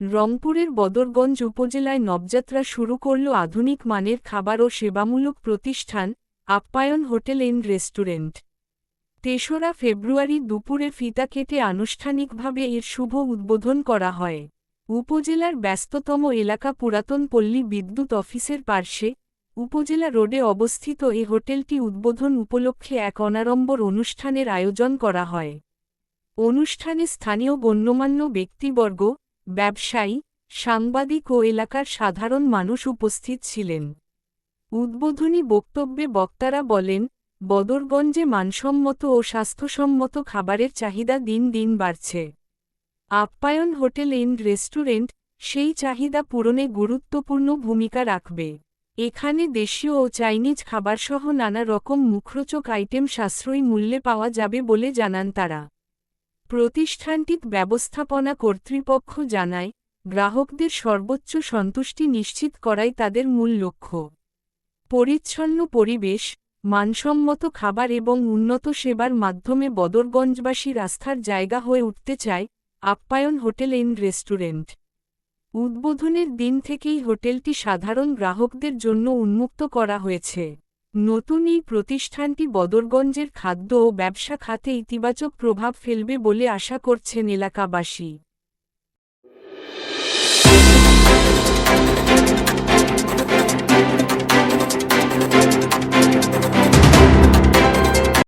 রংপুরের বদরগঞ্জ উপজেলায় নবযাত্রা শুরু করল আধুনিক মানের খাবার ও সেবামূলক প্রতিষ্ঠান আপ্যায়ন হোটেল এন্ড রেস্টুরেন্ট। ৩রা ফেব্রুয়ারি দুপুরে ফিতা কেটে আনুষ্ঠানিকভাবে এর শুভ উদ্বোধন করা হয়। উপজেলার ব্যস্ততম এলাকা পুরাতন পল্লী বিদ্যুৎ অফিসের পার্শ্বে উপজেলা রোডে অবস্থিত এ হোটেলটি উদ্বোধন উপলক্ষে এক অনাড়ম্বর অনুষ্ঠানের আয়োজন করা হয়। অনুষ্ঠানে স্থানীয় গণ্যমান্য ব্যক্তিবর্গ, ব্যবসায়ী, সাংবাদিক ও এলাকার সাধারণ মানুষ উপস্থিত ছিলেন। উদ্বোধনী বক্তব্যে বক্তারা বলেন, বদরগঞ্জে মানসম্মত ও স্বাস্থ্যসম্মত খাবারের চাহিদা দিন দিন বাড়ছে। আপ্যায়ন হোটেল এন্ড রেস্টুরেন্ট সেই চাহিদা পূরণে গুরুত্বপূর্ণ ভূমিকা রাখবে। এখানে দেশীয় ও চাইনিজ খাবারসহ নানা রকম মুখরোচক আইটেম সাশ্রয়ী মূল্যে পাওয়া যাবে বলে জানান তারা। প্রতিষ্ঠানটির ব্যবস্থাপনা কর্তৃপক্ষ জানায়, গ্রাহকদের সর্বোচ্চ সন্তুষ্টি নিশ্চিত করাই তাদের মূল লক্ষ্য। পরিচ্ছন্ন পরিবেশ, মানসম্মত খাবার এবং উন্নত সেবার মাধ্যমে বদরগঞ্জবাসীর আস্থার জায়গা হয়ে উঠতে চায় আপ্যায়ন হোটেল এন্ড রেস্টুরেন্ট। উদ্বোধনের দিন থেকেই হোটেলটি সাধারণ গ্রাহকদের জন্য উন্মুক্ত করা হয়েছে। নতুন এই প্রতিষ্ঠানটি বদরগঞ্জের খাদ্য ও ব্যবসা খাতে ইতিবাচক প্রভাব ফেলবে বলে আশা করছেন এলাকাবাসী।